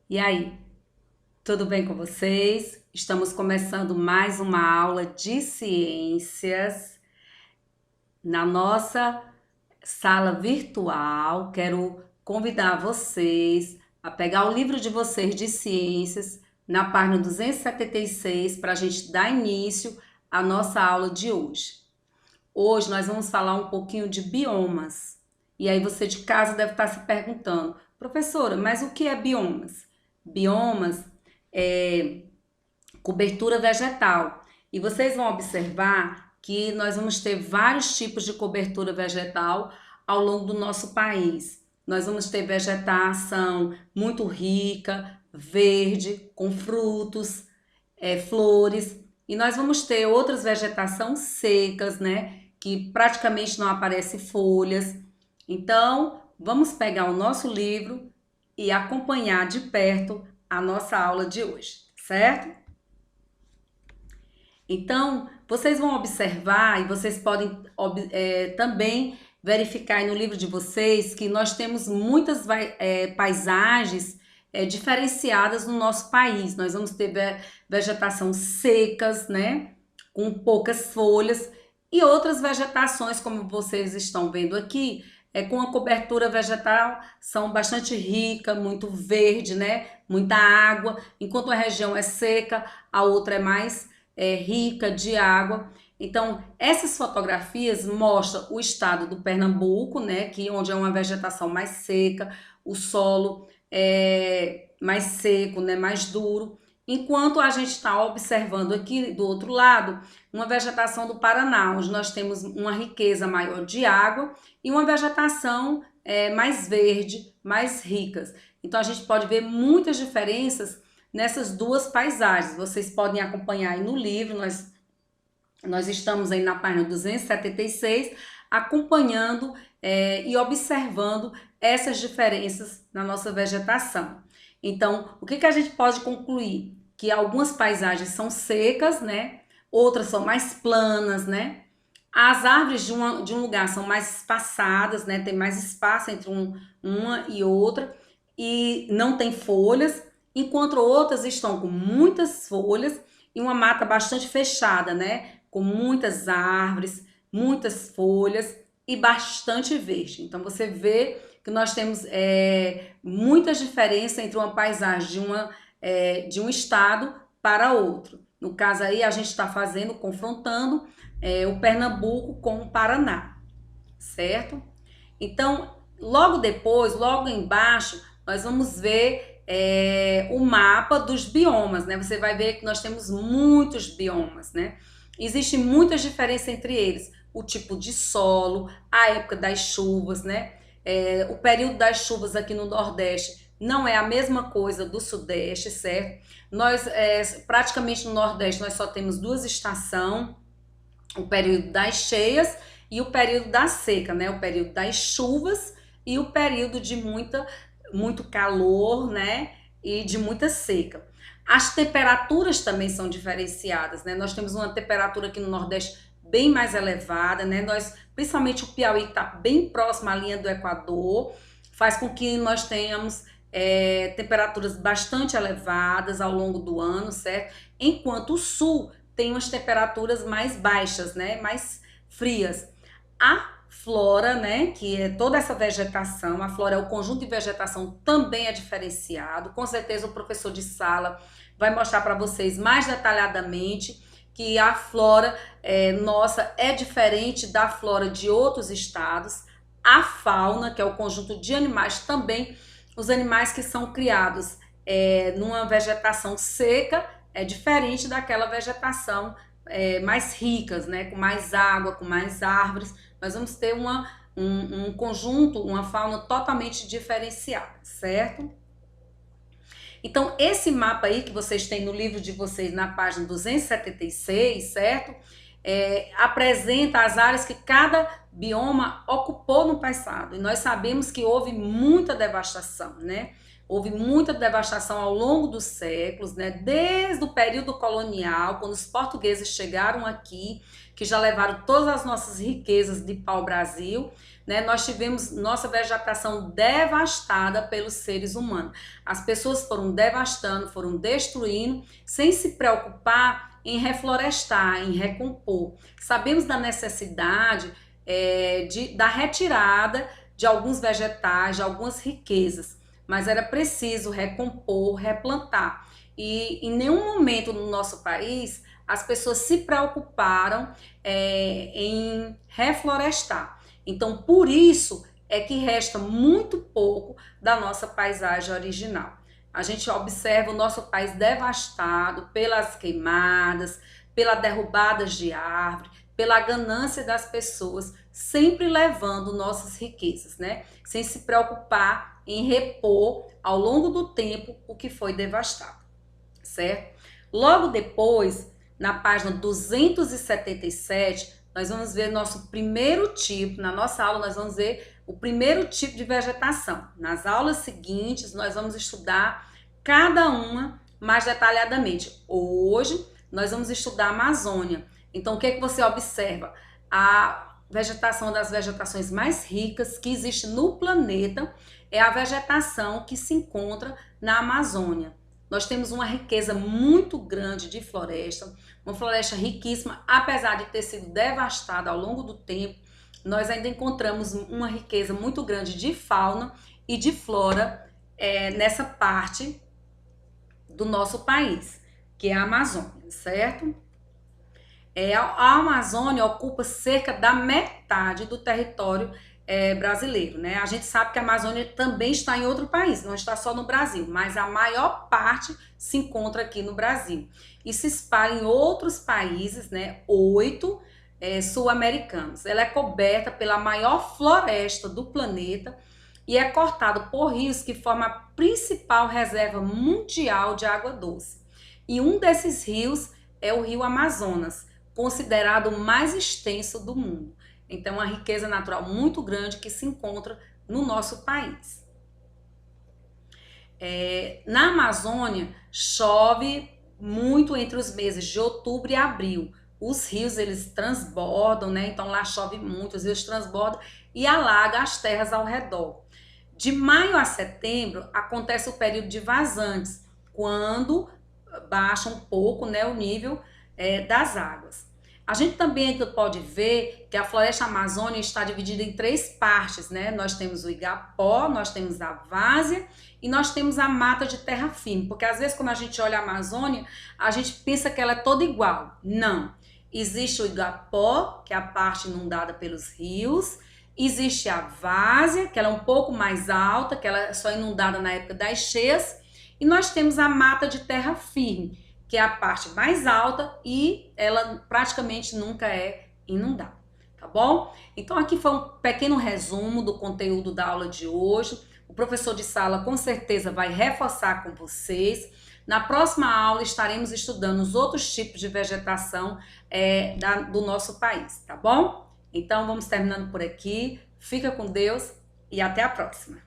E aí, tudo bem com vocês? Estamos começando mais uma aula de ciências na nossa sala virtual. Quero convidar vocês a pegar o livro de vocês de ciências na página 276 para a gente dar início à nossa aula de hoje. Hoje nós vamos falar um pouquinho de biomas. E aí você de casa deve estar se perguntando, professora, mas o que é biomas? Biomas é cobertura vegetal. E vocês vão observar que nós vamos ter vários tipos de cobertura vegetal ao longo do nosso país. Nós vamos ter vegetação muito rica, verde, com frutos, flores, e nós vamos ter outras vegetações secas, né? Que praticamente não aparecem folhas. Então, vamos pegar o nosso livro e acompanhar de perto a nossa aula de hoje, certo? Então, vocês vão observar e vocês podem também verificar aí no livro de vocês que nós temos muitas paisagens diferenciadas no nosso país. Nós vamos ter vegetação secas, né, com poucas folhas, e outras vegetações, como vocês estão vendo aqui, com a cobertura vegetal, são bastante rica, muito verde, né, muita água, enquanto a região é seca, a outra é mais rica de água. Então, essas fotografias mostram o estado do Pernambuco, né, que onde é uma vegetação mais seca, o solo é mais seco, né, mais duro, enquanto a gente está observando aqui do outro lado uma vegetação do Paraná, onde nós temos uma riqueza maior de água e uma vegetação mais verde, mais ricas. Então, a gente pode ver muitas diferenças nessas duas paisagens. Vocês podem acompanhar aí no livro, nós estamos aí na página 276, acompanhando e observando essas diferenças na nossa vegetação. Então, o que a gente pode concluir? Que algumas paisagens são secas, né? Outras são mais planas, né? As árvores de um lugar são mais espaçadas, né? Tem mais espaço entre uma e outra e não tem folhas, enquanto outras estão com muitas folhas e uma mata bastante fechada, né? Com muitas árvores, muitas folhas e bastante verde. Então, você vê que nós temos muitas diferenças entre uma paisagem de um estado para outro. No caso aí, a gente está confrontando o Pernambuco com o Paraná, certo? Então, logo depois, logo embaixo, nós vamos ver o mapa dos biomas, né? Você vai ver que nós temos muitos biomas, né? Existem muitas diferenças entre eles. O tipo de solo, a época das chuvas, né? O período das chuvas aqui no Nordeste não é a mesma coisa do Sudeste, certo? Nós, praticamente no Nordeste, nós só temos duas estações, o período das cheias e o período da seca, né? O período das chuvas e o período de muito calor, né? E de muita seca. As temperaturas também são diferenciadas, né? Nós temos uma temperatura aqui no Nordeste bem mais elevada, né? Principalmente o Piauí, que está bem próximo à linha do Equador, faz com que nós tenhamos temperaturas bastante elevadas ao longo do ano, certo? Enquanto o Sul tem umas temperaturas mais baixas, né? Mais frias. A flora, né, que é toda essa vegetação, a flora é o conjunto de vegetação, também é diferenciado. Com certeza o professor de sala vai mostrar para vocês mais detalhadamente que a flora nossa é diferente da flora de outros estados. A fauna, que é o conjunto de animais, também os animais que são criados numa vegetação seca é diferente daquela vegetação mais ricas, né, com mais água, com mais árvores. Nós vamos ter um conjunto, uma fauna totalmente diferenciada, certo? Então, esse mapa aí que vocês têm no livro de vocês, na página 276, certo? Apresenta as áreas que cada bioma ocupou no passado. E nós sabemos que houve muita devastação, né? Houve muita devastação ao longo dos séculos, né? Desde o período colonial, quando os portugueses chegaram aqui, que já levaram todas as nossas riquezas de pau-brasil, né? Nós tivemos nossa vegetação devastada pelos seres humanos. As pessoas foram devastando, foram destruindo, sem se preocupar em reflorestar, em recompor. Sabemos da necessidade da retirada de alguns vegetais, de algumas riquezas, mas era preciso recompor, replantar. E em nenhum momento no nosso país as pessoas se preocuparam em reflorestar. Então, por isso é que resta muito pouco da nossa paisagem original. A gente observa o nosso país devastado pelas queimadas, pela derrubada de árvore, pela ganância das pessoas, sempre levando nossas riquezas, né? Sem se preocupar em repor ao longo do tempo o que foi devastado, certo? Logo depois, na página 277, nós vamos ver nosso primeiro tipo. Na nossa aula, nós vamos ver o primeiro tipo de vegetação. Nas aulas seguintes, nós vamos estudar cada uma mais detalhadamente. Hoje, nós vamos estudar a Amazônia. Então, o que é que você observa? A vegetação das vegetações mais ricas que existe no planeta é a vegetação que se encontra na Amazônia. Nós temos uma riqueza muito grande de floresta, uma floresta riquíssima, apesar de ter sido devastada ao longo do tempo, nós ainda encontramos uma riqueza muito grande de fauna e de flora nessa parte do nosso país, que é a Amazônia, certo? A Amazônia ocupa cerca da metade do território brasileiro, né? A gente sabe que a Amazônia também está em outro país, não está só no Brasil, mas a maior parte se encontra aqui no Brasil e se espalha em outros países, né? 8 sul-americanos. Ela é coberta pela maior floresta do planeta e é cortado por rios que formam a principal reserva mundial de água doce. E um desses rios é o Rio Amazonas, considerado o mais extenso do mundo. Então, uma riqueza natural muito grande que se encontra no nosso país. Na Amazônia, chove muito entre os meses de outubro e abril. Os rios, eles transbordam, né? Então, lá chove muito, os rios transbordam e alaga as terras ao redor. De maio a setembro, acontece o período de vazantes, quando baixa um pouco, né, o nível das águas. A gente também ainda pode ver que a floresta amazônica está dividida em 3 partes, né? Nós temos o igapó, nós temos a várzea e nós temos a mata de terra firme. Porque às vezes quando a gente olha a Amazônia, a gente pensa que ela é toda igual. Não. Existe o igapó, que é a parte inundada pelos rios. Existe a várzea, que ela é um pouco mais alta, que ela é só inundada na época das cheias. E nós temos a mata de terra firme, que é a parte mais alta e ela praticamente nunca é inundada, tá bom? Então aqui foi um pequeno resumo do conteúdo da aula de hoje. O professor de sala com certeza vai reforçar com vocês. Na próxima aula estaremos estudando os outros tipos de vegetação do nosso país, tá bom? Então vamos terminando por aqui. Fica com Deus e até a próxima.